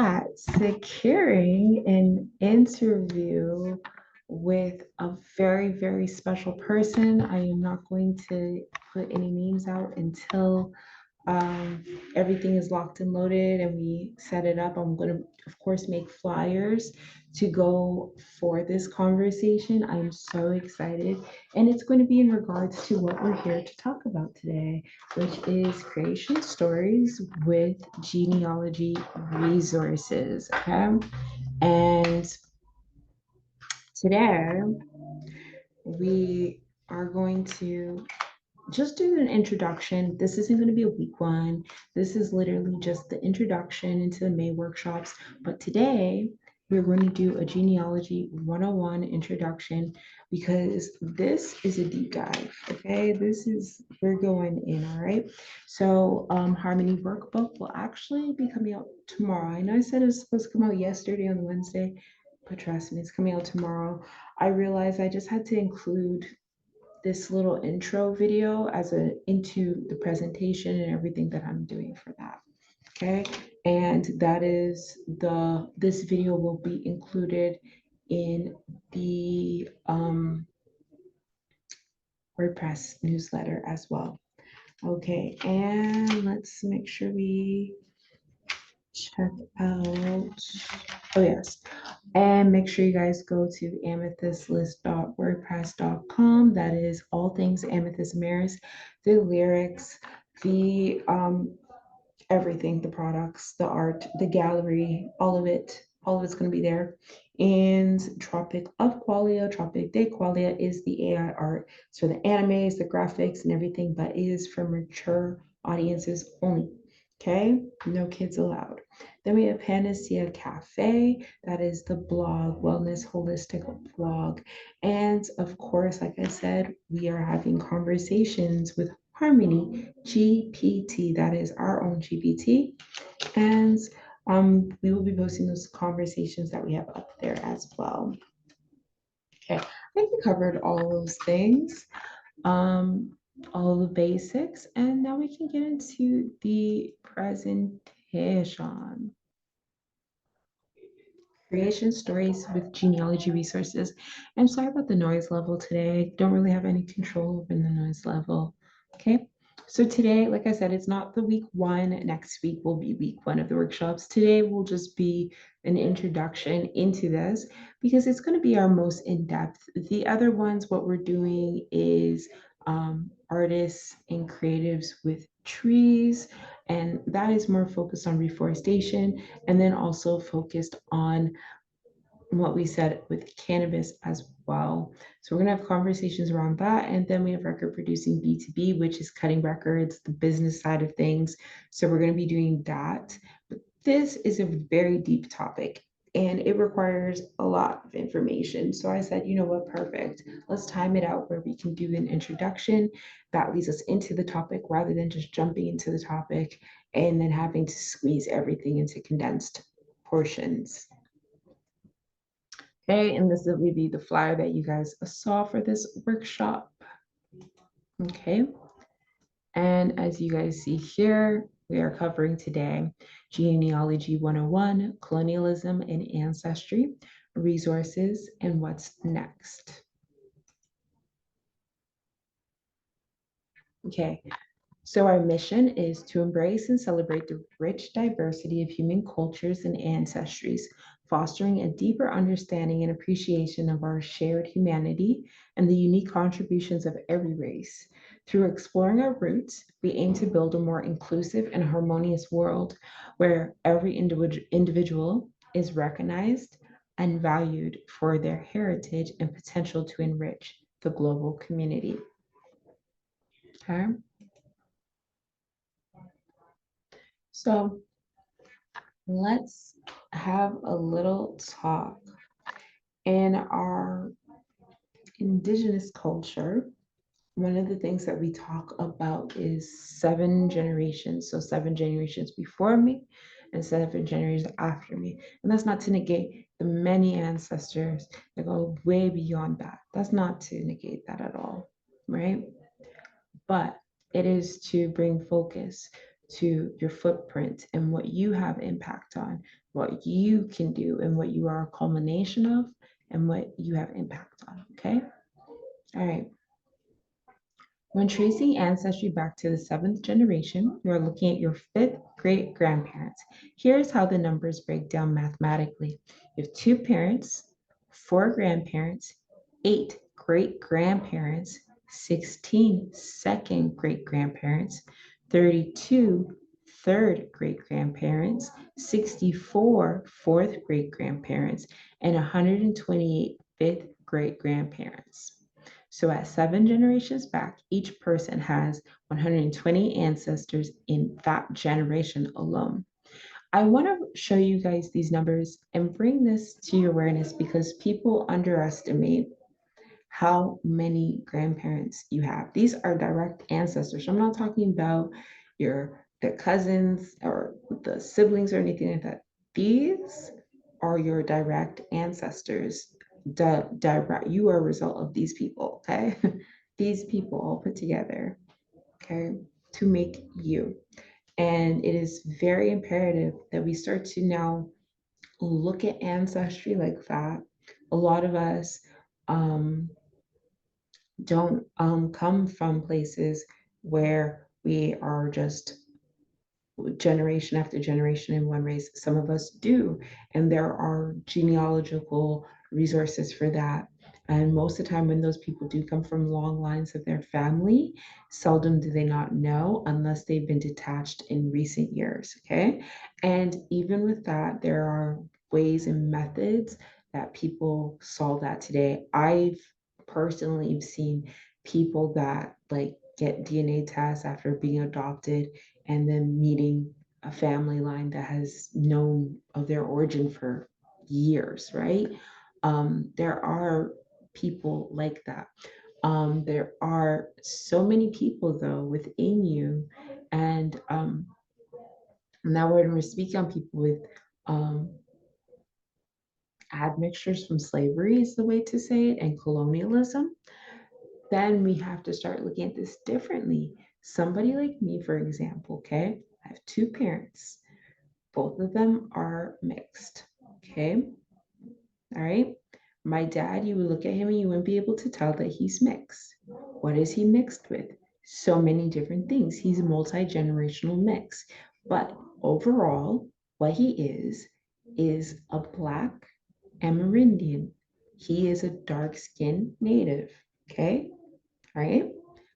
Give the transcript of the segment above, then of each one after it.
At securing an interview with a very, very special person. I am not going to put any names out until everything is locked and loaded and we set it up. I'm going to, of course, make flyers to go for this conversation. I'm so excited. And it's going to be in regards to what we're here to talk about today, which is creation stories with genealogy resources. Okay. And today we are going to just do an introduction. This isn't going to be a week one. This is literally just the introduction into the May workshops. But today, we're going to do a genealogy 101 introduction because this is a deep dive. Okay, we're going in. All right. So, Harmony workbook will actually be coming out tomorrow. I know I said it was supposed to come out yesterday on Wednesday, but trust me, it's coming out tomorrow. I realized I just had to include this little intro video as a into the presentation and everything that I'm doing for that. Okay. And that is this video will be included in the WordPress newsletter as well. Okay, and let's make sure we check out. Oh, yes. And make sure you guys go to amethystlist.wordpress.com. That is all things Amethyst Maris, the lyrics, the everything, the products, the art, the gallery, all of it. All of it's going to be there. And Tropic of Qualia, Tropic de Qualia is the AI art. So the animes, the graphics, and everything, but it is for mature audiences only. Okay, no kids allowed. Then we have Panacea Cafe. That is the blog, wellness holistic blog. And of course, like I said, we are having conversations with Harmony GPT. That is our own GPT. And we will be posting those conversations that we have up there as well. Okay, I think we covered all those things. All the basics, and now we can get into the presentation. Creation stories with genealogy resources. I'm sorry about the noise level today. Don't really have any control over the noise level. Okay. So today, like I said, it's not the week one. Next week will be week one of the workshops. Today will just be an introduction into this because it's going to be our most in-depth. The other ones, what we're doing is artists and creatives with trees, and that is more focused on reforestation and then also focused on what we said with cannabis as well. So we're going to have conversations around that. And then we have record producing B2B, which is cutting records, the business side of things. So we're going to be doing that. But this is a very deep topic and it requires a lot of information. So I said, you know what, perfect. Let's time it out where we can do an introduction that leads us into the topic rather than just jumping into the topic and then having to squeeze everything into condensed portions. Okay, and this will be the flyer that you guys saw for this workshop. Okay, and as you guys see here, we are covering today Genealogy 101, Colonialism and Ancestry, Resources, and What's Next. Okay, so our mission is to embrace and celebrate the rich diversity of human cultures and ancestries, fostering a deeper understanding and appreciation of our shared humanity and the unique contributions of every race. Through exploring our roots, we aim to build a more inclusive and harmonious world where every individual is recognized and valued for their heritage and potential to enrich the global community. Okay. So let's have a little talk. In our indigenous culture, one of the things that we talk about is 7 generations. So 7 generations before me and 7 generations after me. And that's not to negate the many ancestors that go way beyond that. That's not to negate that at all, right? But it is to bring focus to your footprint and what you have impact on, what you can do, and what you are a culmination of, and what you have impact on. Okay. All right. When tracing ancestry back to the seventh generation, you are looking at your fifth great grandparents. Here's how the numbers break down mathematically. You have two parents, four grandparents, eight great grandparents, 16 second great grandparents, 32 third great grandparents, 64 fourth great grandparents, and 128 fifth great grandparents. So at 7 generations back, each person has 120 ancestors in that generation alone. I want to show you guys these numbers and bring this to your awareness because people underestimate how many grandparents you have. These are direct ancestors. I'm not talking about the cousins or the siblings or anything like that. These are your direct ancestors. Direct, you are a result of these people, okay? These people all put together, okay, to make you. And it is very imperative that we start to now look at ancestry like that. A lot of us don't come from places where we are just generation after generation in one race. Some of us do, and there are genealogical resources for that. And most of the time, when those people do come from long lines of their family, seldom do they not know unless they've been detached in recent years. Okay. And even with that, there are ways and methods that people solve that today. I've personally seen people that like get DNA tests after being adopted and then meeting a family line that has known of their origin for years, right? There are people like that. There are so many people, though, within you. And now when we're speaking on people with admixtures from slavery, is the way to say it, and colonialism, then we have to start looking at this differently. Somebody like me, for example, okay, I have two parents. Both of them are mixed. Okay. All right. My dad, you would look at him and you wouldn't be able to tell that he's mixed. What is he mixed with? So many different things. He's a multi-generational mix. But overall, what he is a Black Amerindian. He is a dark-skinned native. Okay. All right.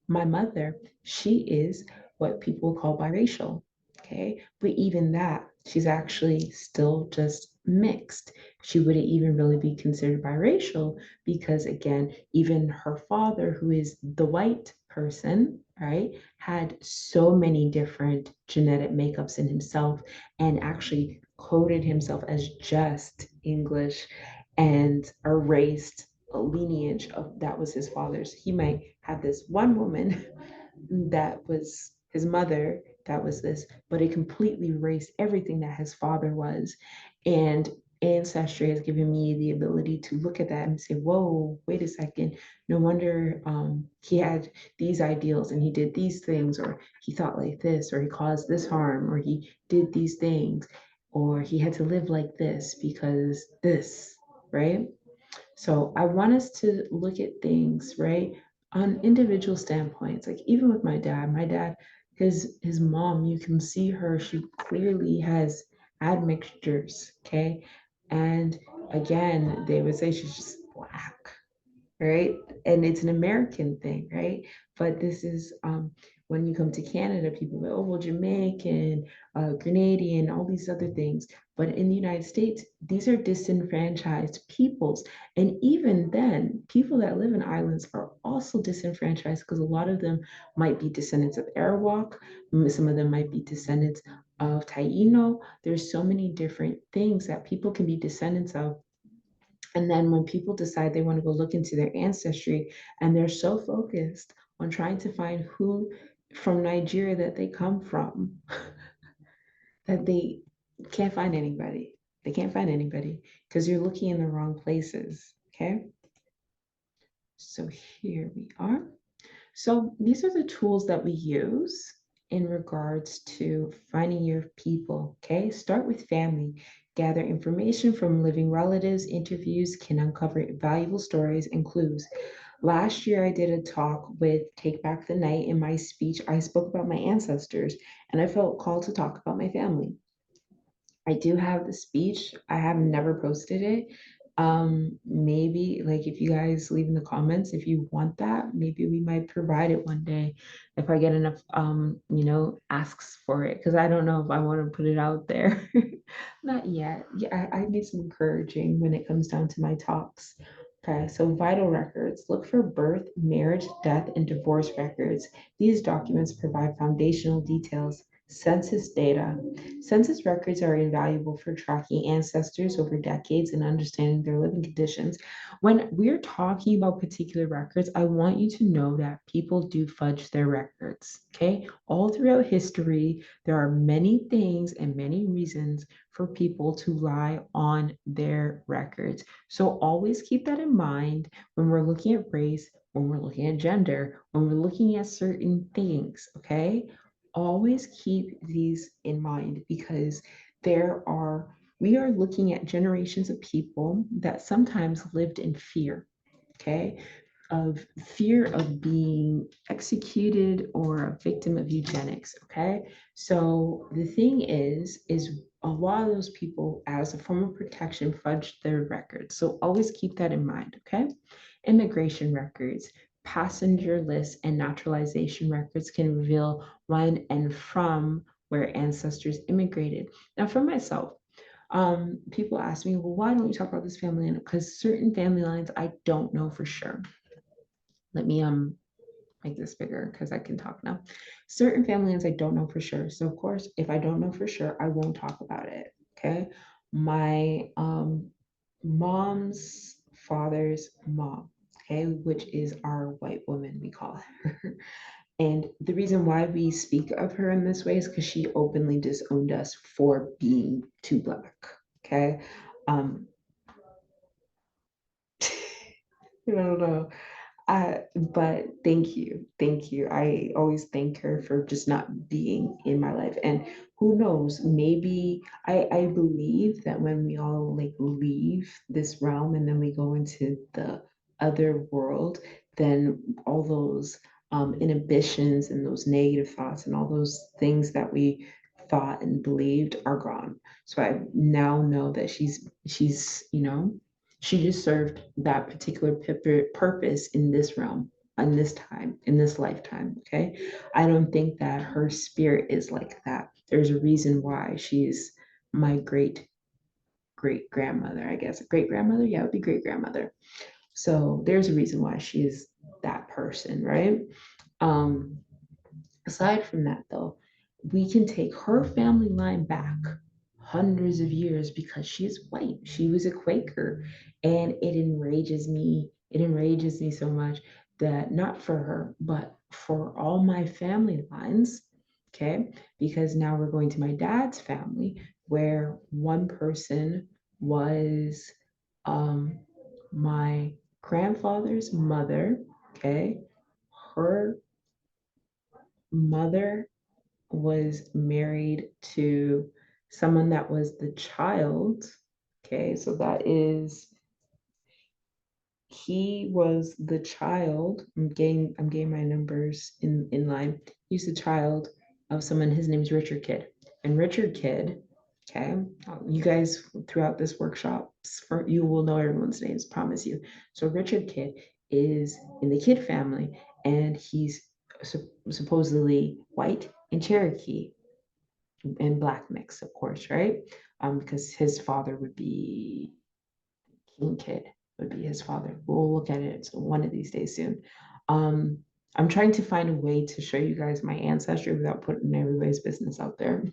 My mother, she is what people call biracial. Okay. But even that, she's actually still just mixed. She wouldn't even really be considered biracial because, again, even her father, who is the white person, right, had so many different genetic makeups in himself and actually coded himself as just English and erased a lineage of that was his father's. He might have this one woman that was his mother, that was this, but it completely erased everything that his father was. And ancestry has given me the ability to look at that and say, whoa, wait a second. No wonder he had these ideals and he did these things, or he thought like this, or he caused this harm, or he did these things, or he had to live like this because this, right? So I want us to look at things, right, on individual standpoints. Like even with my dad, his mom, you can see her, she clearly has admixtures, okay? And again, they would say she's just Black, right? And it's an American thing, right? But this is when you come to Canada, people go, oh, well, Jamaican, Grenadian, all these other things. But in the United States, these are disenfranchised peoples. And even then, people that live in islands are also disenfranchised because a lot of them might be descendants of Arawak, some of them might be descendants of Taino. There's so many different things that people can be descendants of, and then when people decide they want to go look into their ancestry and they're so focused on trying to find who from Nigeria that they come from, that they can't find anybody. They can't find anybody because you're looking in the wrong places. Okay. So here we are. So these are the tools that we use in regards to finding your people. Okay, start with family. Gather information from living relatives. Interviews can uncover valuable stories and clues. Last year, I did a talk with Take Back the Night. In my speech, I spoke about my ancestors and I felt called to talk about my family. I do have the speech. I have never posted it. Maybe like if you guys leave in the comments if you want that, maybe we might provide it one day if I get enough asks for it. Because I don't know if I want to put it out there. Not yet. Yeah, I need some encouraging when it comes down to my talks. Okay, so vital records. Look for birth, marriage, death, and divorce records. These documents provide foundational details. Census data. Census records are invaluable for tracking ancestors over decades and understanding their living conditions. When we're talking about particular records, I want you to know that people do fudge their records, okay? All throughout history, there are many things and many reasons for people to lie on their records. So always keep that in mind when we're looking at race, when we're looking at gender, when we're looking at certain things, okay? Always keep these in mind because we are looking at generations of people that sometimes lived in fear, okay, of fear of being executed or a victim of eugenics, okay? So the thing is a lot of those people, as a form of protection, fudged their records. So always keep that in mind, okay? Immigration records, passenger lists, and naturalization records can reveal when and from where ancestors immigrated. Now, for myself, people ask me, well, why don't you talk about this family line? Because certain family lines I don't know for sure. Let me make this bigger because I can talk now. Certain family lines I don't know for sure. So of course, if I don't know for sure, I won't talk about it. Okay. My mom's father's mom, okay, which is our white woman, we call her. And the reason why we speak of her in this way is because she openly disowned us for being too black. Okay. Um, I don't know. But thank you. Thank you. I always thank her for just not being in my life. And who knows, maybe I believe that when we all like leave this realm and then we go into the other world, then all those inhibitions and those negative thoughts and all those things that we thought and believed are gone. So I now know that she just served that particular purpose in this realm, in this time, in this lifetime. Okay. I don't think that her spirit is like that. There's a reason why she's my great grandmother, I guess. Great grandmother? Yeah, it would be great grandmother. So there's a reason why she is that person, right? Um, Aside from that, though, we can take her family line back hundreds of years because she is white. She was a Quaker. And it enrages me. It enrages me so much that not for her, but for all my family lines, okay? Because now we're going to my dad's family, where one person was um, my grandfather's mother, okay? Her mother was married to someone that was the child. Okay, so he was the child. I'm getting my numbers in line. He's the child of someone. His name's Richard Kidd, and Richard Kidd. Okay, you guys throughout this workshop, you will know everyone's names. Promise you. So Richard Kidd is in the Kidd family, and he's supposedly white and Cherokee and black mix, of course, right? Because his father would be King Kid would be his father. We'll look at it one of these days soon. Um, I'm trying to find a way to show you guys my ancestry without putting everybody's business out there.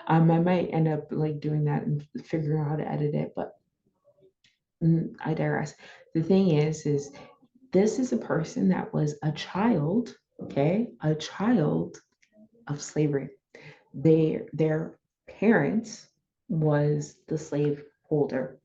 I might end up like doing that and figuring out how to edit it, but I digress. The thing is this is a person that was a child, okay, a child of slavery. Their parents was the slave holder.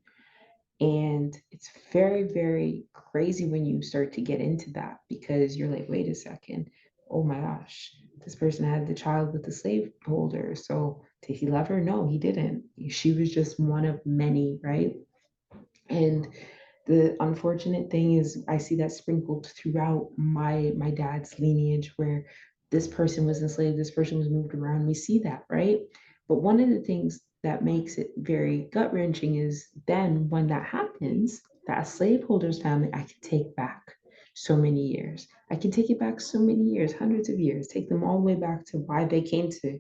And it's very, very crazy when you start to get into that because you're like, wait a second, oh my gosh, this person had the child with the slaveholder. So did he love her? No, he didn't. She was just one of many, right? And the unfortunate thing is I see that sprinkled throughout my dad's lineage where this person was enslaved, this person was moved around. We see that, right? But one of the things that makes it very gut wrenching is then when that happens, that slaveholder's family, I can take back so many years. I can take it back so many years, hundreds of years, take them all the way back to why they came to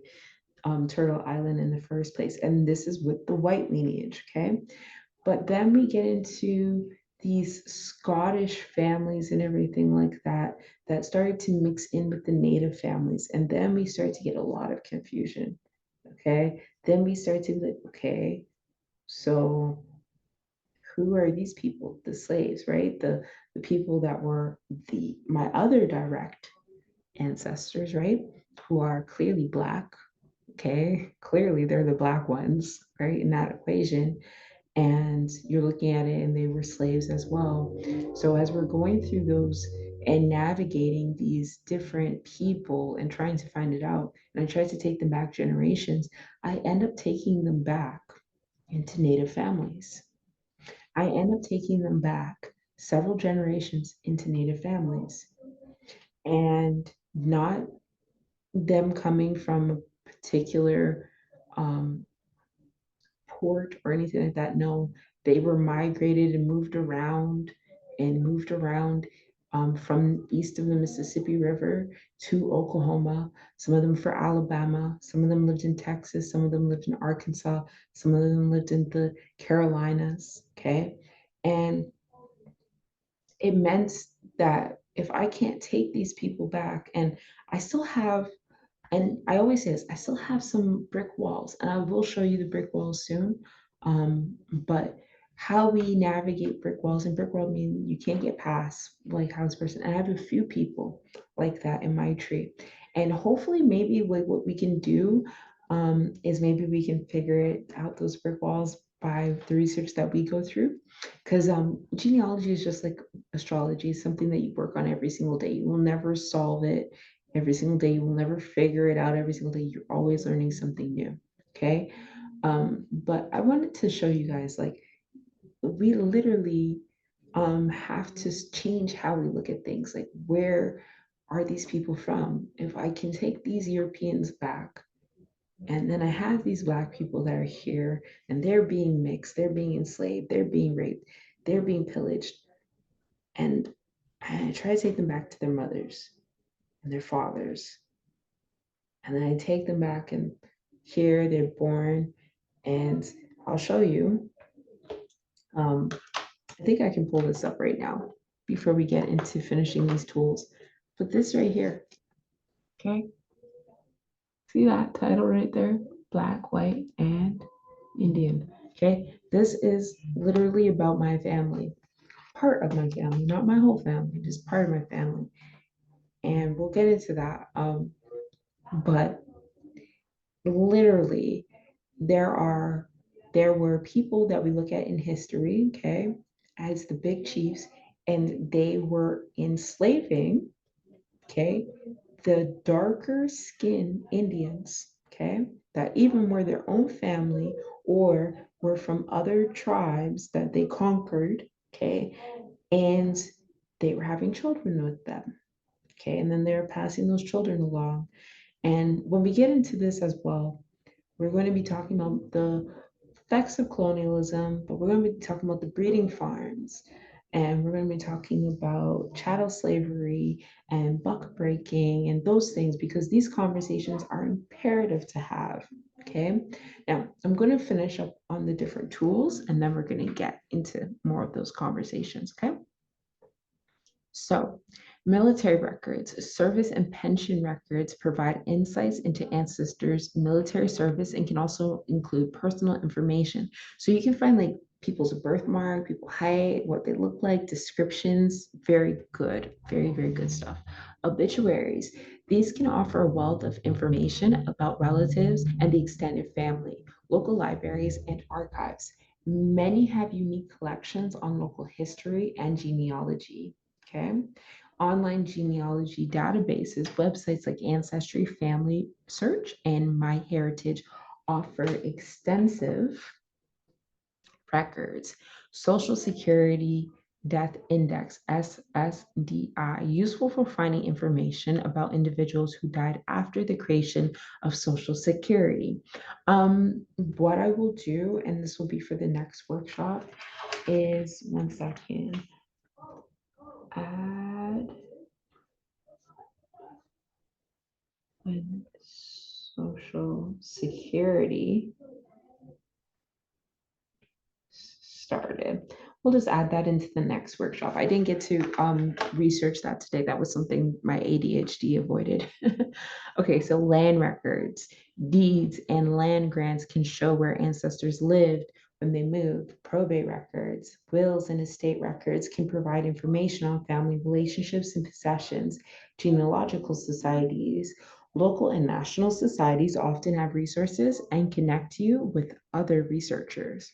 Turtle Island in the first place. And this is with the white lineage, okay? But then we get into these Scottish families and everything like that that started to mix in with the native families. And then we start to get a lot of confusion. Okay. Then we start to be like, okay, so who are these people? The slaves, right? The people that were the my other direct ancestors, right? Who are clearly black. Okay. Clearly they're the black ones, right? In that equation, and you're looking at it and they were slaves as well. So as we're going through those and navigating these different people and trying to find it out, and I try to take them back generations, I end up taking them back into native families. I end up taking them back several generations into native families, and not them coming from a particular um, port or anything like that. No, they were migrated and moved around from east of the Mississippi River to Oklahoma. Some of them for Alabama. Some of them lived in Texas. Some of them lived in Arkansas. Some of them lived in the Carolinas. Okay. And it meant that if I can't take these people back, and I still have, and I always say this, I still have some brick walls, and I will show you the brick walls soon. But how we navigate brick walls, and brick wall mean you can't get past like house person. And I have a few people like that in my tree. And hopefully maybe like what we can do is maybe we can figure it out those brick walls by the research that we go through. Because genealogy is just like astrology, something that you work on every single day. You will never solve it every single day. You will never figure it out every single day. You're always learning something new. Okay. But I wanted to show you guys like we literally have to change how we look at things. Like, where are these people from? If I can take these Europeans back, and then I have these Black people that are here and they're being mixed, they're being enslaved, they're being raped, they're being pillaged. And I try to take them back to their mothers and their fathers. And then I take them back, and here they're born. And I'll show you. Um, I think I can pull this up right now before we get into finishing these tools. But this right here, okay? See that title right there? Black, white, and Indian. Okay, this is literally about my family, part of my family, not my whole family, just part of my family. And we'll get into that. But literally, there are there were people that we look at in history, okay, as the big chiefs, and they were enslaving, okay, the darker skinned Indians, okay, that even were their own family or were from other tribes that they conquered, okay, and they were having children with them, okay, and then they're passing those children along. And when we get into this as well, we're going to be talking about the effects of colonialism, but we're going to be talking about the breeding farms, and we're going to be talking about chattel slavery and buck breaking and those things, because these conversations are imperative to have. Okay. Now, I'm going to finish up on the different tools, and then we're going to get into more of those conversations. Okay. So, military records, service and pension records provide insights into ancestors' military service and can also include personal information. So you can find like people's birthmark, people height, what they look like, descriptions. Very good, very, very good stuff. Obituaries. These can offer a wealth of information about relatives and the extended family. Local libraries and archives. Many have unique collections on local history and genealogy. Okay. online genealogy databases, websites like Ancestry, Family Search, and MyHeritage offer extensive records. Social Security Death Index, SSDI, useful for finding information about individuals who died after the creation of Social Security. What I will do, and this will be for the next workshop, is one second, add when Social Security started. We'll just add that into the next workshop. I didn't get to research that today. That was something my ADHD avoided. Okay, so land records, deeds, and land grants can show where ancestors lived when they moved. Probate records, wills, and estate records can provide information on family relationships and possessions. Genealogical societies, local and national societies often have resources and connect you with other researchers.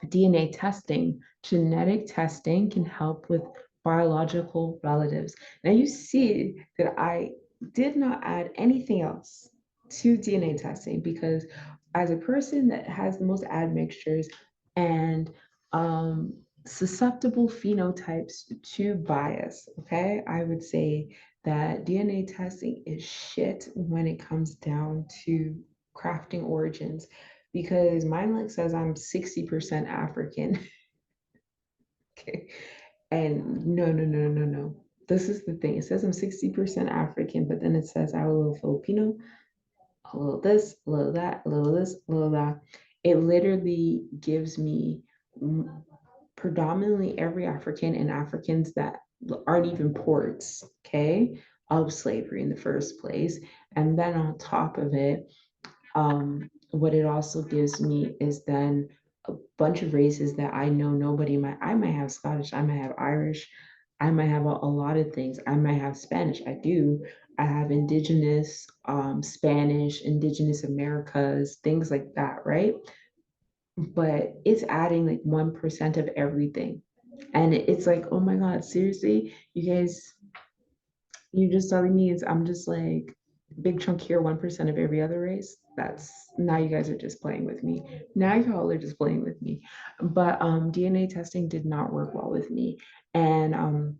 DNA testing, genetic testing can help with biological relatives. Now you see that I did not add anything else to DNA testing because as a person that has the most admixtures and susceptible phenotypes to bias, okay, I would say that DNA testing is shit when it comes down to crafting origins because mine like says I'm 60% African. Okay. And no. This is the thing. It says I'm 60% African, but then it says I'm a little Filipino, a little this, a little that, a little this, a little that. It literally gives me predominantly every African and Africans that aren't even ports, okay, of slavery in the first place. And then on top of it, what it also gives me is then a bunch of races that I know nobody might, I might have Scottish, I might have Irish, I might have a lot of things. I might have Spanish. I do. I have indigenous Spanish, indigenous Americas, things like that, right? But it's adding like 1% of everything. And it's like, oh my God, seriously, you guys, you're just telling me I'm just like big chunk here, 1% of every other race. That's now you guys are just playing with me. Now y'all are just playing with me. But DNA testing did not work well with me. And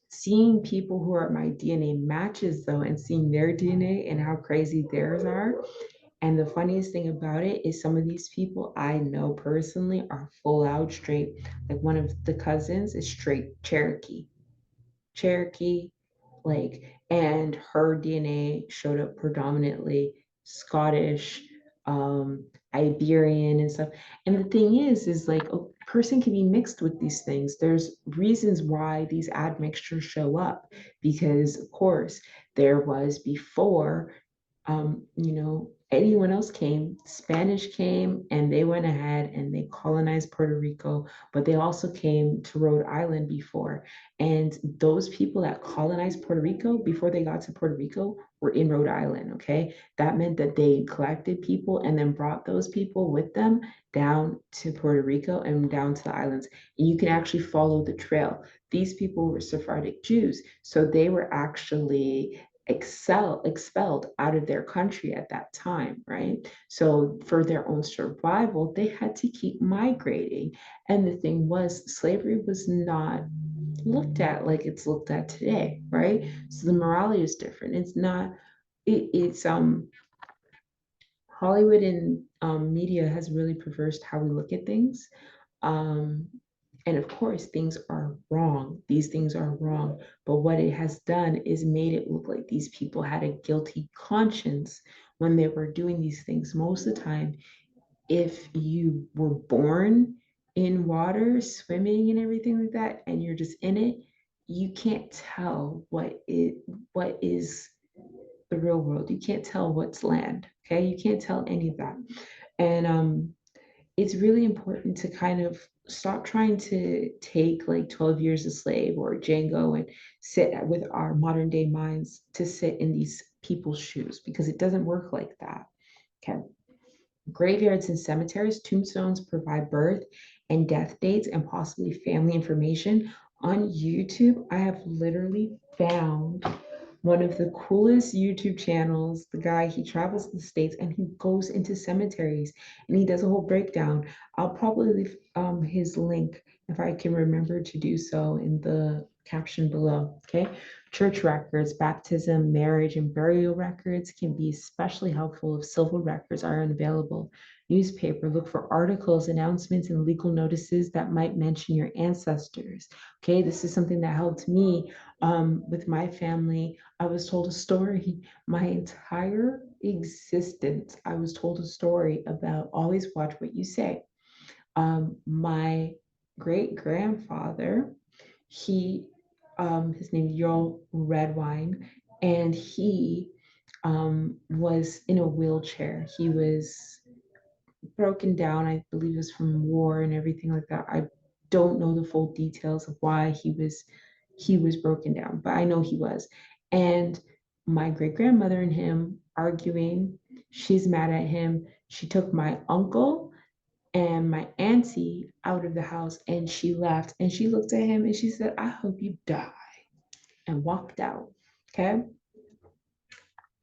seeing people who are my DNA matches though, and seeing their DNA and how crazy theirs are. And the funniest thing about it is some of these people I know personally are full out straight. Like one of the cousins is straight Cherokee, like, and her DNA showed up predominantly Scottish, Iberian, and stuff. And the thing is like a person can be mixed with these things. There's reasons why these admixtures show up, because of course there was before anyone else came, Spanish came and they went ahead and they colonized Puerto Rico, but they also came to Rhode Island before. And those people that colonized Puerto Rico before they got to Puerto Rico were in Rhode Island, okay? That meant that they collected people and then brought those people with them down to Puerto Rico and down to the islands. And you can actually follow the trail. These people were Sephardic Jews, so they were actually expelled out of their country at that time, right? So for their own survival, they had to keep migrating. And the thing was, slavery was not looked at like it's looked at today, right? So the morality is different. It's not, it's Hollywood and media has really perversed how we look at things. Um, and of course, things are wrong. These things are wrong. But what it has done is made it look like these people had a guilty conscience when they were doing these things. Most of the time, if you were born in water, swimming and everything like that, and you're just in it, you can't tell what is the real world. You can't tell what's land. Okay, you can't tell any of that. And it's really important to kind of stop trying to take like 12 years a slave or Django and sit with our modern day minds to sit in these people's shoes because it doesn't work like that. Okay. Graveyards and cemeteries, tombstones provide birth and death dates and possibly family information On YouTube, I have literally found one of the coolest YouTube channels. The guy, he travels to the States and he goes into cemeteries and he does a whole breakdown. I'll probably leave his link if I can remember to do so in the caption below. Okay. Church records, baptism, marriage, and burial records can be especially helpful if civil records are unavailable. Newspaper, look for articles, announcements, and legal notices that might mention your ancestors. Okay, this is something that helped me with my family. I was told a story my entire existence. I was told a story about always watch what you say. My great grandfather, he, his name is Earl Redwine, and he was in a wheelchair. He was broken down, I believe it was from war and everything like that. I don't know the full details of why he was broken down, but I know he was. And my great grandmother and him arguing, she's mad at him. She took my uncle and my auntie out of the house and she left and she looked at him and she said, I hope you die, and walked out. Okay.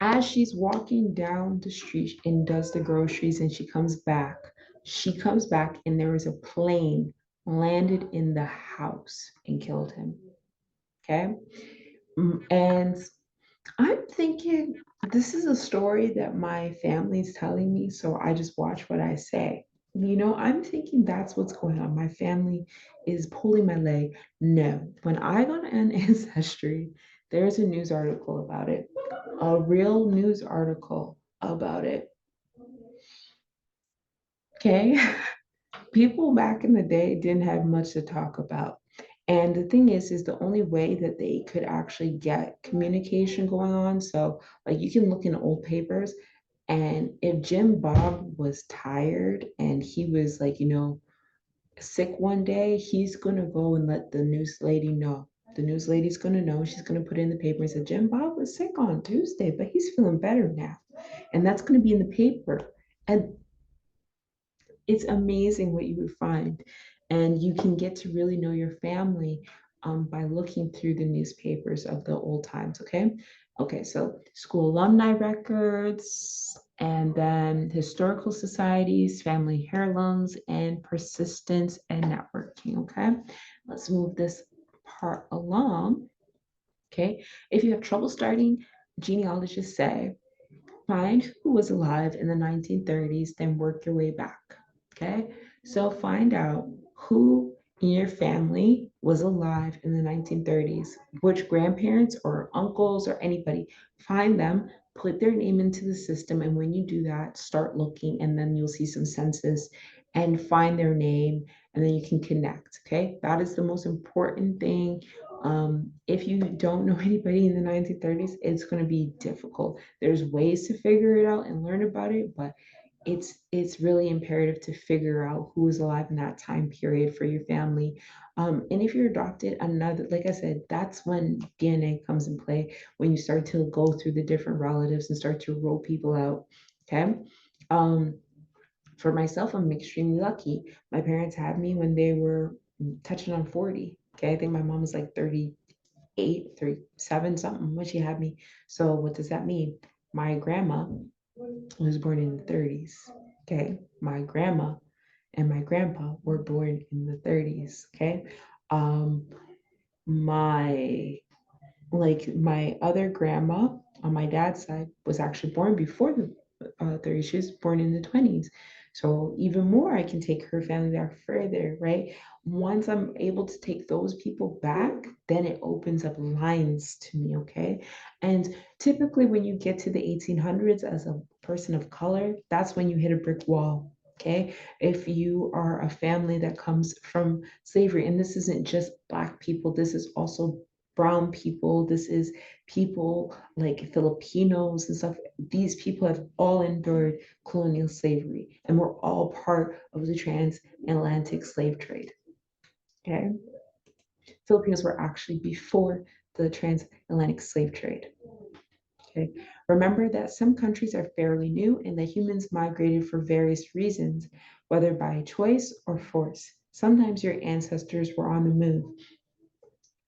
As she's walking down the street and does the groceries and she comes back and there was a plane landed in the house and killed him. Okay. And I'm thinking, this is a story that my family's telling me, so I just watch what I say. I'm thinking that's what's going on. My family is pulling my leg. No, when I go on Ancestry, there's a news article about it, a real news article about it. Okay. People back in the day didn't have much to talk about. And the thing is the only way that they could actually get communication going on. So, like, you can look in old papers, and if Jim Bob was tired and he was like, sick one day, he's gonna go and let the news lady know. The news lady's gonna know. She's gonna put it in the paper and say, Jim Bob was sick on Tuesday, but he's feeling better now. And that's gonna be in the paper. And it's amazing what you would find. And you can get to really know your family by looking through the newspapers of the old times. Okay. Okay. So school alumni records, and then historical societies, family heirlooms, and persistence and networking. Okay. Let's move this part along. Okay. If you have trouble starting, genealogists say find who was alive in the 1930s, then work your way back. Okay, so find out who in your family was alive in the 1930s, which grandparents or uncles or anybody. Find them, put their name into the system, and when you do that, start looking, and then you'll see some census and find their name, and then you can connect. Okay, that is the most important thing. If you don't know anybody in the 1930s, it's going to be difficult. There's ways to figure it out and learn about it, but it's really imperative to figure out who was alive in that time period for your family. And if you're adopted, another, like I said, that's when DNA comes in play, when you start to go through the different relatives and start to roll people out. Okay. Um, for myself, I'm extremely lucky. My parents had me when they were touching on 40. Okay. I think my mom was like 38, 37, something when she had me. So what does that mean? My grandma was born in the 30s. Okay. My grandma and my grandpa were born in the 30s. Okay. Um, my my other grandma on my dad's side was actually born before the 30s. She was born in the 20s. So even more, I can take her family back further, right? Once I'm able to take those people back, then it opens up lines to me, okay? And typically when you get to the 1800s as a person of color, that's when you hit a brick wall. Okay, if you are a family that comes from slavery, and this isn't just Black people, this is also brown people, this is people like Filipinos and stuff. These people have all endured colonial slavery, and we're all part of the transatlantic slave trade. Okay. Filipinos were actually before the transatlantic slave trade. Okay. Remember that some countries are fairly new and that humans migrated for various reasons, whether by choice or force. Sometimes your ancestors were on the move.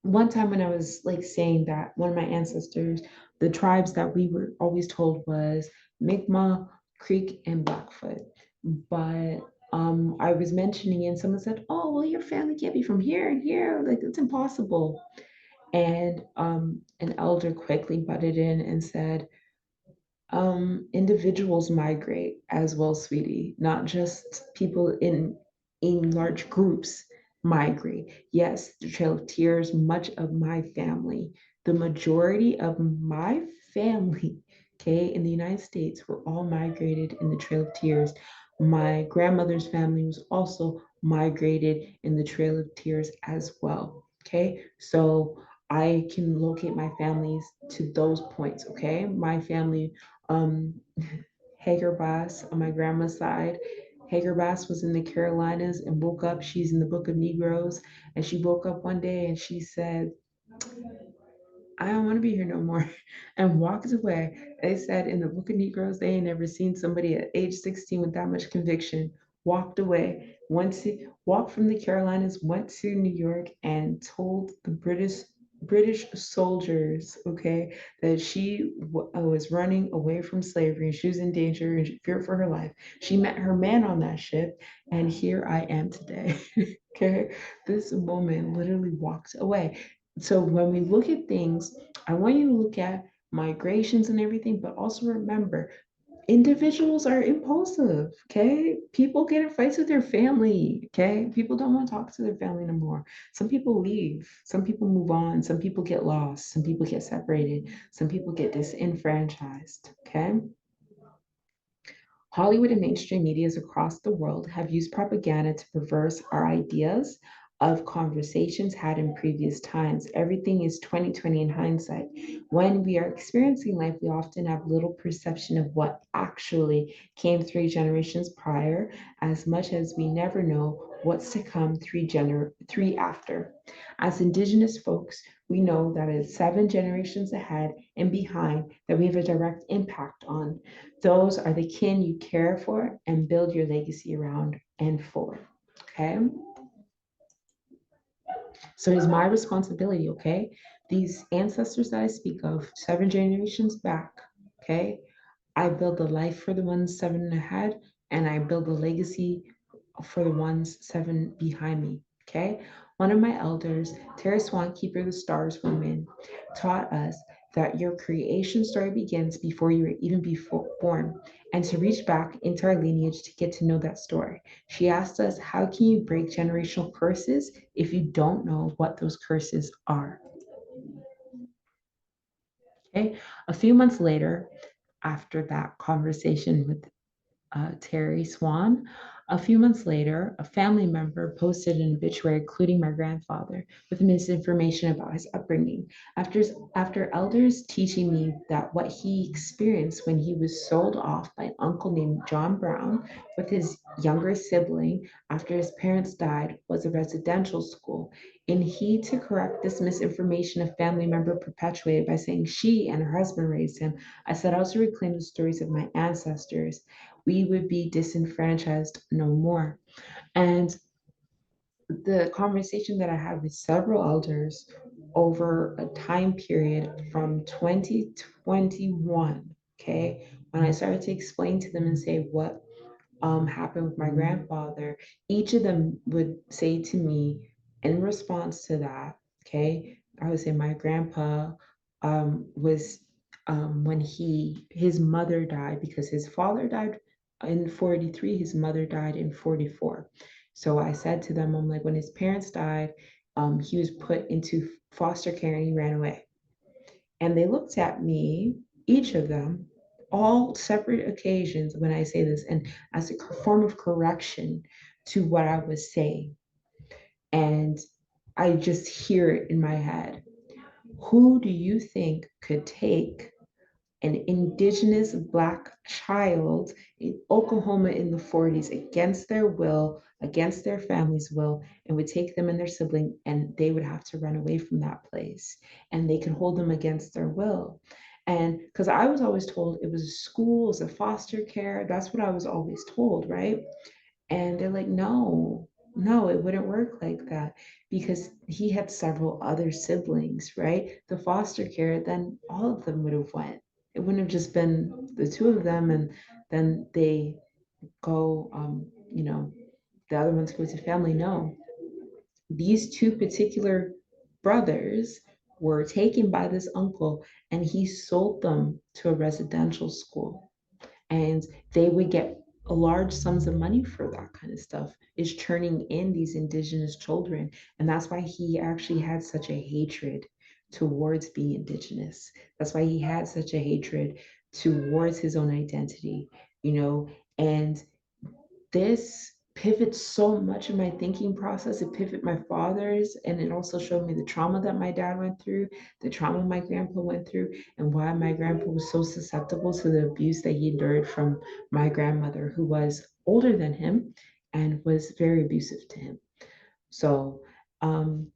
one time when I was like saying that one of my ancestors, the tribes that we were always told was Mi'kmaq, Creek, and Blackfoot. But I was mentioning it and someone said, "Oh, well, your family can't be from here and here. Like it's impossible." And an elder quickly butted in and said, individuals migrate as well, sweetie, not just people in large groups migrate. Yes, the Trail of Tears, much of my family, the majority of my family, okay, in the United States were all migrated in the Trail of Tears. My grandmother's family was also migrated in the Trail of Tears as well. Okay, so I can locate my families to those points. Okay, my family um, Hager Bass on my grandma's side. Hager Bass was in the Carolinas and woke up. She's in the Book of Negroes. And she woke up one day and she said, I don't want to be here no more, and walked away. They said in the Book of Negroes, they ain't never seen somebody at age 16 with that much conviction. Walked away, walked from the Carolinas, went to New York, and told the British soldiers, okay, that she was running away from slavery and she was in danger and she feared for her life. She met her man on that ship, and here I am today. Okay, this woman literally walked away. So when we look at things, I want you to look at migrations and everything, but also remember individuals are impulsive. Okay. People get in fights with their family. Okay. People don't want to talk to their family no more. Some people leave. Some people move on. Some people get lost. Some people get separated. Some people get disenfranchised. Okay. Hollywood and mainstream medias across the world have used propaganda to perverse our ideas of conversations had in previous times. Everything is 2020 in hindsight. When we are experiencing life, we often have little perception of what actually came 3 generations prior, as much as we never know what's to come three after. As Indigenous folks, we know that it's 7 generations ahead and behind that we have a direct impact on. Those are the kin you care for and build your legacy around and for. Okay. So it is my responsibility. Okay. These ancestors that I speak of, 7 generations back. Okay. I build a life for the ones 7 ahead, and I build a legacy for the ones 7 behind me. Okay. One of my elders, Terry Swan, Keeper of the Stars woman, taught us that your creation story begins before you were even before born, and to reach back into our lineage to get to know that story. She asked us, how can you break generational curses if you don't know what those curses are? Okay. A few months later, after that conversation with Terry Swan. A few months later, a family member posted an obituary including my grandfather with misinformation about his upbringing. After elders teaching me that what he experienced when he was sold off by an uncle named John Brown with his younger sibling after his parents died was a residential school. In he to correct this misinformation a family member perpetuated by saying she and her husband raised him, I set out to reclaim the stories of my ancestors. We would be disenfranchised no more. And the conversation that I had with several elders over a time period from 2021, okay, when I started to explain to them and say what happened with my grandfather, each of them would say to me in response to that, okay, I would say my grandpa was when his mother died because his father died in 43, his mother died in 44. So I said to them, I'm like, when his parents died, he was put into foster care and he ran away. And they looked at me, each of them, all separate occasions when I say this, and as a form of correction to what I was saying. And I just hear it in my head. Who do you think could take an indigenous Black child in Oklahoma in the 40s against their will, against their family's will, and would take them and their sibling, and they would have to run away from that place, and they could hold them against their will? And because I was always told it was a school, it was a foster care, that's what I was always told, right? And they're like, no, No, it wouldn't work like that because he had several other siblings, right? The foster care, then all of them would have went. It wouldn't have just been the two of them and then they go, the other ones go to family. No, these two particular brothers were taken by this uncle and he sold them to a residential school and they would get large sums of money for that kind of stuff is churning in these indigenous children, and that's why he actually had such a hatred towards being indigenous. That's why he had such a hatred towards his own identity, and this pivots so much of my thinking process. It pivoted my father's, and it also showed me the trauma that my dad went through, the trauma my grandpa went through, and why my grandpa was so susceptible to the abuse that he endured from my grandmother, who was older than him and was very abusive to him. So, um,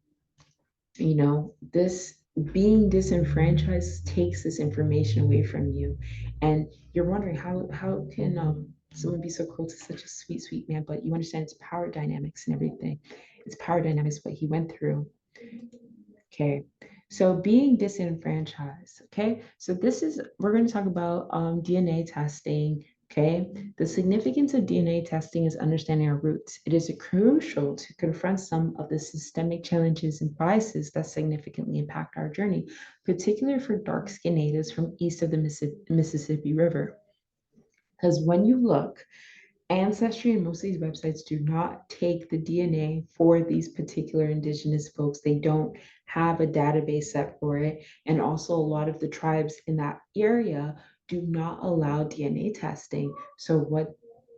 this being disenfranchised takes this information away from you, and you're wondering how can someone be so cruel to such a sweet sweet man, but you understand it's power dynamics and everything. It's power dynamics what he went through. Okay, so being disenfranchised. Okay, so we're going to talk about DNA testing. Okay, the significance of DNA testing is understanding our roots. It is crucial to confront some of the systemic challenges and biases that significantly impact our journey, particularly for dark-skinned natives from east of the Mississippi River. Because when you look, Ancestry and most of these websites do not take the DNA for these particular indigenous folks. They don't have a database set for it. And also, a lot of the tribes in that area do not allow DNA testing. So,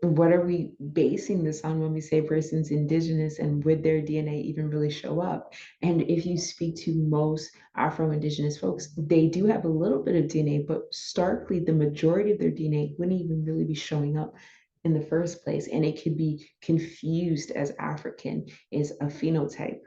what are we basing this on when we say person's indigenous, and would their DNA even really show up? And if you speak to most Afro-Indigenous folks, they do have a little bit of DNA, but starkly the majority of their DNA wouldn't even really be showing up in the first place, and it could be confused as African is a phenotype.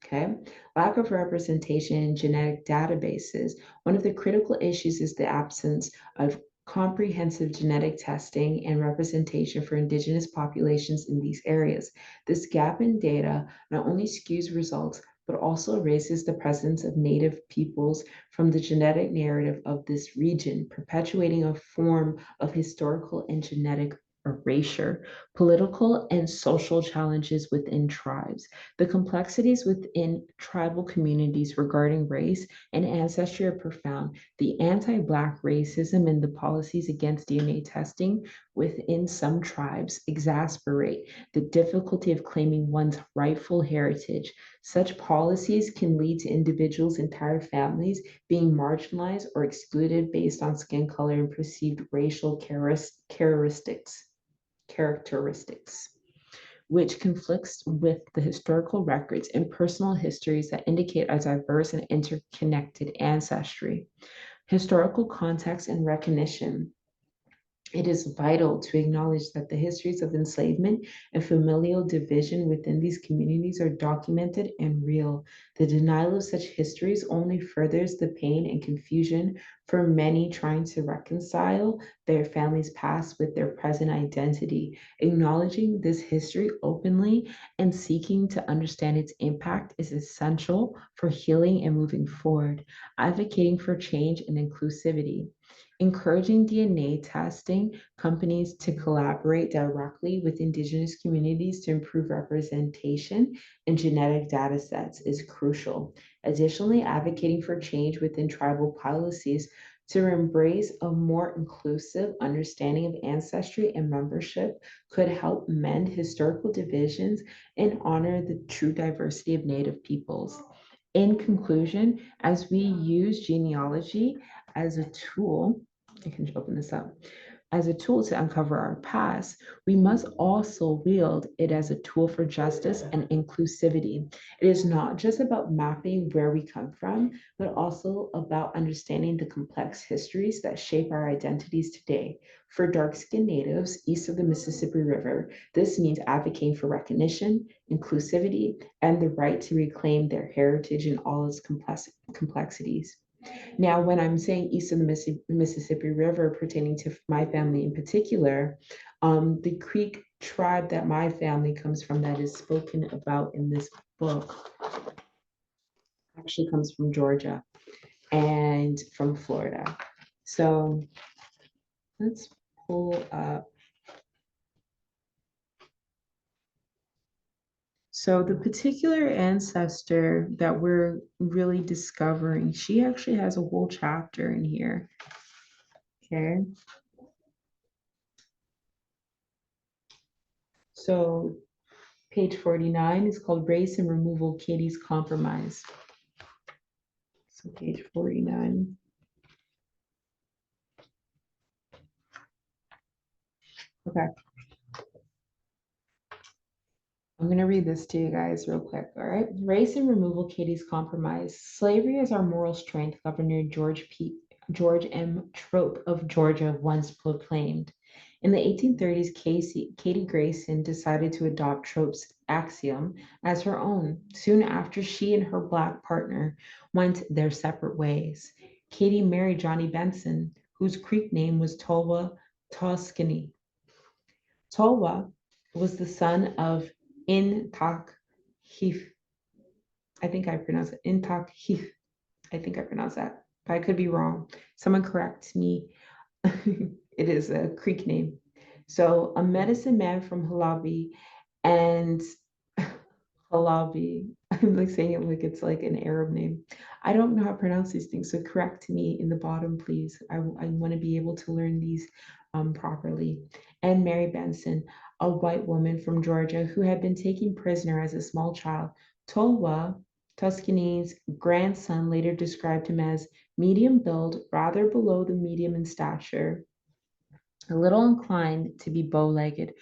Okay, lack of representation in genetic databases. One of the critical issues is the absence of comprehensive genetic testing and representation for indigenous populations in these areas. This gap in data not only skews results, but also erases the presence of Native peoples from the genetic narrative of this region, perpetuating a form of historical and genetic erasure. Political and social challenges within tribes. The complexities within tribal communities regarding race and ancestry are profound. The anti Black racism and the policies against DNA testing within some tribes exasperate the difficulty of claiming one's rightful heritage. Such policies can lead to individuals' entire families being marginalized or excluded based on skin color and perceived racial characteristics, which conflicts with the historical records and personal histories that indicate a diverse and interconnected ancestry. Historical context and recognition. It is vital to acknowledge that the histories of enslavement and familial division within these communities are documented and real. The denial of such histories only furthers the pain and confusion for many trying to reconcile their family's past with their present identity. Acknowledging this history openly and seeking to understand its impact is essential for healing and moving forward. Advocating for change and inclusivity. Encouraging DNA testing companies to collaborate directly with Indigenous communities to improve representation in genetic data sets is crucial. Additionally, advocating for change within tribal policies to embrace a more inclusive understanding of ancestry and membership could help mend historical divisions and honor the true diversity of Native peoples. In conclusion, as we use genealogy as a tool, I can open this up, as a tool to uncover our past, we must also wield it as a tool for justice and inclusivity. It is not just about mapping where we come from, but also about understanding the complex histories that shape our identities today. For dark-skinned natives east of the Mississippi River, this means advocating for recognition, inclusivity, and the right to reclaim their heritage in all its complexities. Now, when I'm saying east of the Mississippi River, pertaining to my family in particular, the Creek tribe that my family comes from that is spoken about in this book actually comes from Georgia and from Florida. So let's pull up. So the particular ancestor that we're really discovering, she actually has a whole chapter in here. Okay. So page 49 is called Race and Removal, Katie's Compromise. So page 49. Okay. I'm going to read this to you guys real quick. All right. Race and Removal, Katie's Compromise. Slavery as our moral strength, Governor George M. Trope of Georgia once proclaimed. In the 1830s, Katie Grayson decided to adopt Trope's axiom as her own. Soon after, she and her Black partner went their separate ways. Katie married Johnny Benson, whose Creek name was Tolwa Toskany. Tolwa was the son of Intak Heath. I think I pronounced it Intak Heath. I think I pronounced that, but I could be wrong. Someone correct me. It is a Creek name. So a medicine man from Halabi and Halabi. I'm like saying it like it's like an Arab name. I don't know how to pronounce these things, so correct me in the bottom, please. I want to be able to learn these properly. And Mary Benson, a white woman from Georgia who had been taken prisoner as a small child. Tolwa, Tuscany's grandson, later described him as medium build, rather below the medium in stature, a little inclined to be bow-legged,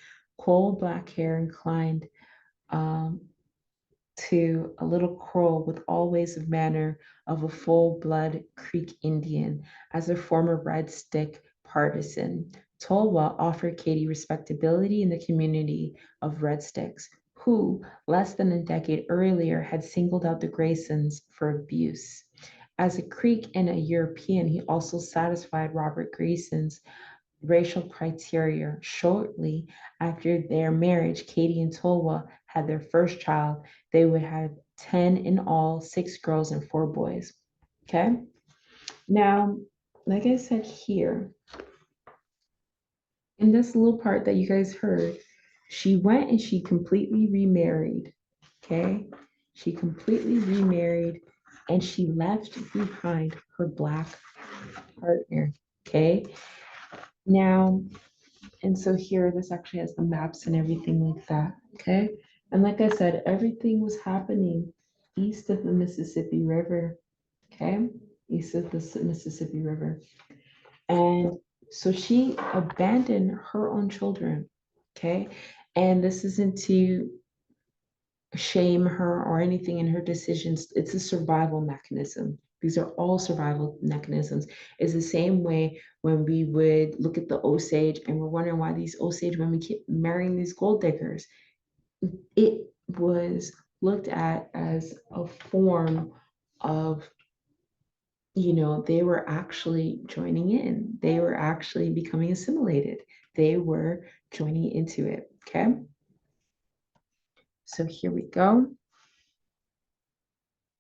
coal black hair inclined um, to a little curl with all ways of manner of a full-blood Creek Indian. As a former Red Stick partisan, Tolwa offered Katie respectability in the community of Red Sticks, who, less than a decade earlier, had singled out the Graysons for abuse. As a Creek and a European, he also satisfied Robert Grayson's racial criteria. Shortly after their marriage, Katie and Tolwa had their first child. They would have 10 in all, 6 girls and 4 boys. Okay. Now, like I said here, in this little part that you guys heard, she went and she completely remarried. Okay. She completely remarried and she left behind her Black partner. Okay. Now, and so here, this actually has the maps and everything like that, okay? And like I said, everything was happening east of the Mississippi River, okay? East of the Mississippi River. And so she abandoned her own children, okay? And this isn't to shame her or anything in her decisions. It's a survival mechanism. These are all survival mechanisms. It's the same way when we would look at the Osage and we're wondering why these Osage women keep marrying these gold diggers. It was looked at as a form of, they were actually joining in. They were actually becoming assimilated. They were joining into it. Okay. So here we go.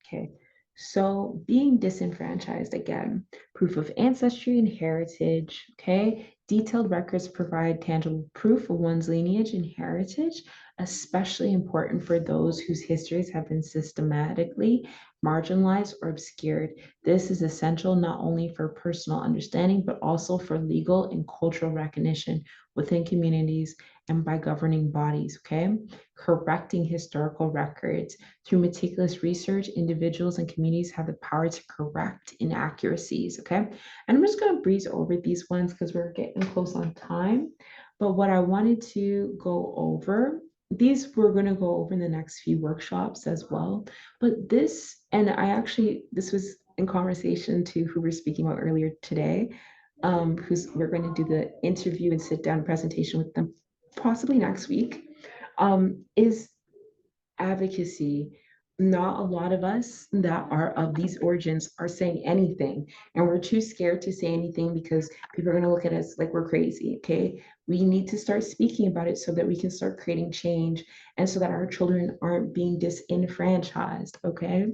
Okay, so being disenfranchised again, proof of ancestry and heritage. Okay, detailed records provide tangible proof of one's lineage and heritage, especially important for those whose histories have been systematically marginalized or obscured. This is essential not only for personal understanding, but also for legal and cultural recognition within communities and by governing bodies. Okay, correcting historical records through meticulous research, individuals and communities have the power to correct inaccuracies, okay? And I'm just gonna breeze over these ones because we're getting close on time. But what I wanted to go over, these we're gonna go over in the next few workshops as well. But this, and this was in conversation to who we're speaking about earlier today, we're going to do the interview and sit down presentation with them possibly next week, is advocacy not a lot of us that are of these origins are saying anything, and we're too scared to say anything because people are going to look at us like we're crazy. Okay, we need to start speaking about it so that we can start creating change and so that our children aren't being disenfranchised. Okay,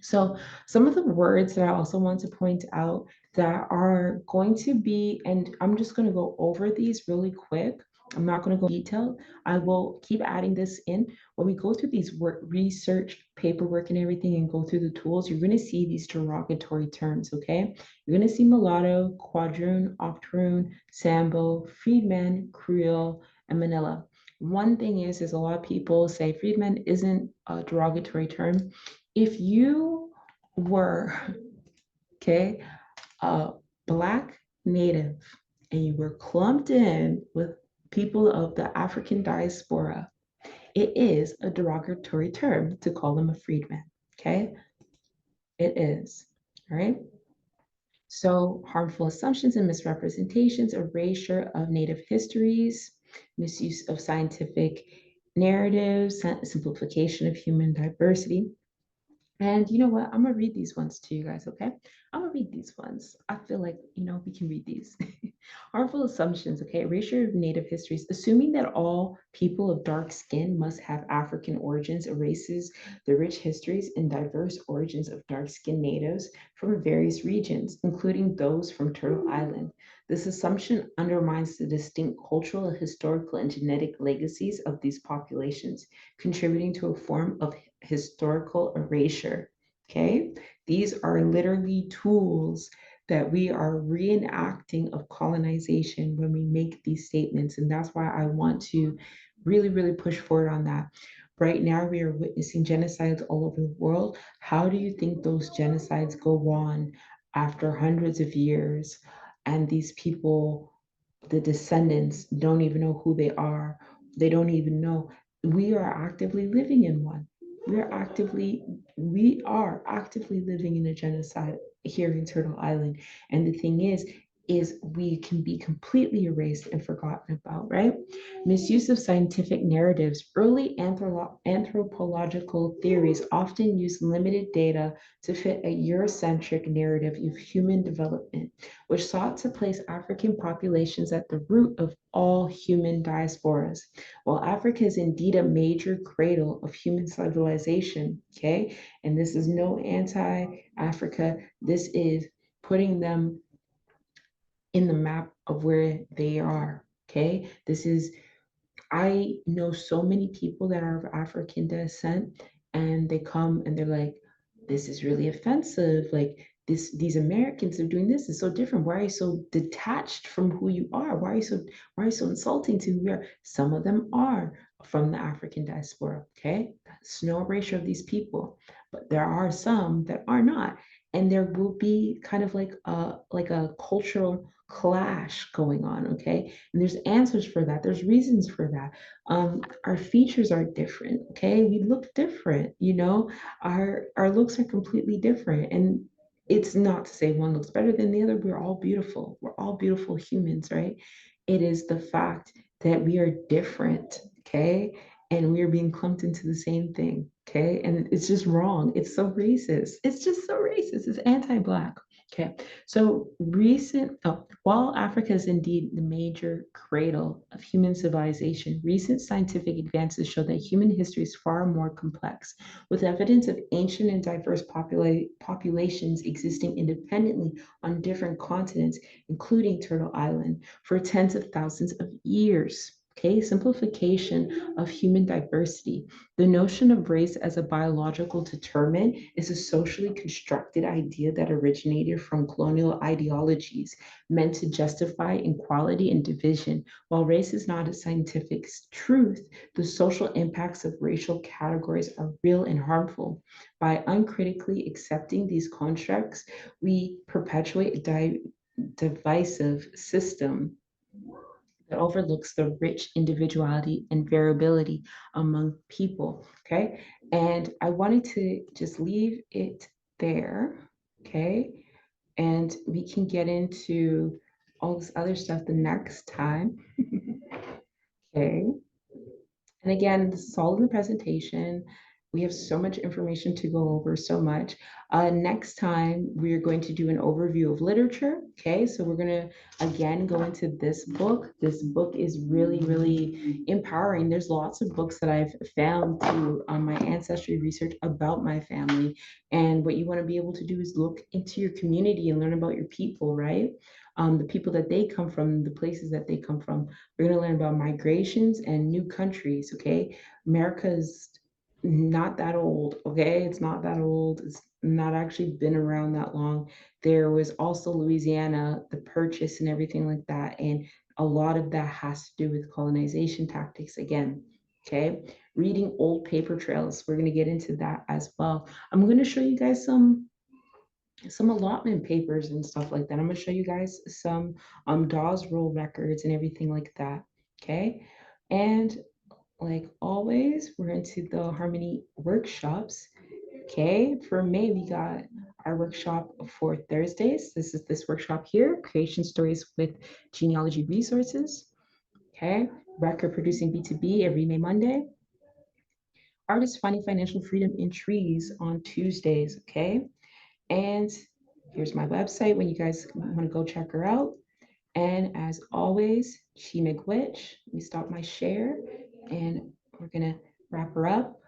so some of the words that I also want to point out that are going to be, and I'm just going to go over these really quick. I'm not going to go into detail. I will keep adding this in. When we go through these work research paperwork and everything and go through the tools, you're going to see these derogatory terms, okay? You're going to see mulatto, quadroon, octoroon, sambo, freedman, creole, and manila. One thing is a lot of people say freedman isn't a derogatory term. If you were, okay, a Black native and you were clumped in with people of the African diaspora, it is a derogatory term to call them a freedman, okay? It is, all right? So, harmful assumptions and misrepresentations, erasure of Native histories, misuse of scientific narratives, simplification of human diversity. And you know what? I'm gonna read these ones to you guys, okay? I'm gonna read these ones. I feel like, we can read these. Harmful assumptions, okay? Erasure of Native histories. Assuming that all people of dark skin must have African origins erases the rich histories and diverse origins of dark skinned natives from various regions, including those from Turtle Island. This assumption undermines the distinct cultural, historical, and genetic legacies of these populations, contributing to a form of historical erasure. Okay, these are literally tools that we are reenacting of colonization when we make these statements. And that's why I want to really, really push forward on that. Right now, we are witnessing genocides all over the world. How do you think those genocides go on after hundreds of years? And these people, the descendants, don't even know who they are. They don't even know. We are actively living in one. We are actively living in a genocide here in Turtle Island. And the thing is we can be completely erased and forgotten about, right? Misuse of scientific narratives. Early anthropological theories often use limited data to fit a Eurocentric narrative of human development, which sought to place African populations at the root of all human diasporas. While Africa is indeed a major cradle of human civilization, okay, and this is no anti Africa, this is putting them in the map of where they are, okay? This is I know so many people that are of African descent and they come and they're like, this is really offensive. Like these Americans are doing this is so different. Why are you so detached from who you are? Why are you so insulting to who you are? Some of them are from the African diaspora. Okay. That's no erasure of these people. But there are some that are not. And there will be kind of like a cultural clash going on. Okay, and there's answers for that. There's reasons for that. Our features are different. Okay, we look different. Our looks are completely different, and it's not to say one looks better than the other. We're all beautiful. We're all beautiful humans, right? It is the fact that we are different. Okay, and we are being clumped into the same thing. Okay, and it's just wrong. It's so racist. It's just so racist. It's anti-black. Okay, so while Africa is indeed the major cradle of human civilization, recent scientific advances show that human history is far more complex, with evidence of ancient and diverse populations existing independently on different continents, including Turtle Island, for tens of thousands of years. Okay, simplification of human diversity. The notion of race as a biological determinant is a socially constructed idea that originated from colonial ideologies meant to justify inequality and division. While race is not a scientific truth, the social impacts of racial categories are real and harmful. By uncritically accepting these constructs, we perpetuate a divisive system that overlooks the rich individuality and variability among people. Okay. And I wanted to just leave it there. Okay. And we can get into all this other stuff the next time. Okay. And again, this is all in the presentation. We have so much information to go over, so much. Next time, we're going to do an overview of literature. Okay, so we're going to again go into this book. This book is really, really empowering. There's lots of books that I've found through my ancestry research about my family. And what you want to be able to do is look into your community and learn about your people, right? The people that they come from, the places that they come from. We're going to learn about migrations and new countries. Okay, America's not that old, okay? It's not that old. It's not actually been around that long. There was also Louisiana, the purchase and everything like that. And a lot of that has to do with colonization tactics again, okay? Reading old paper trails. We're going to get into that as well. I'm going to show you guys some allotment papers and stuff like that. I'm going to show you guys some Dawes roll records and everything like that, okay? And like always, we're into the Harmony workshops. Okay, for May, we got our workshop for Thursdays. This is this workshop here, Creation Stories with Genealogy Resources. Okay, record producing B2B every Monday. Artists finding financial freedom in trees on Tuesdays. Okay, and here's my website when you guys want to go check her out. And as always, she McWitch. Let me stop my share and we're gonna wrap her up.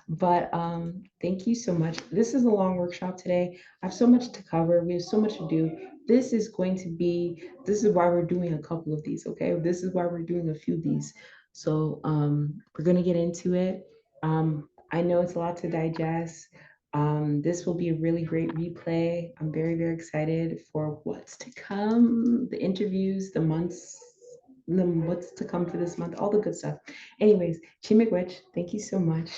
But thank you so much. This is a long workshop today. I have so much to cover. We have so much to do. This is going to be, this is why we're doing a couple of these, okay? This is why we're doing a few of these. So we're gonna get into it. I know it's a lot to digest. This will be a really great replay. I'm very, very excited for what's to come, the interviews, the months, the what's to come for this month, all the good stuff. Anyways, Chi McWitch, thank you so much.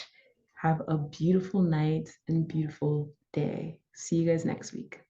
Have a beautiful night and beautiful day. See you guys next week.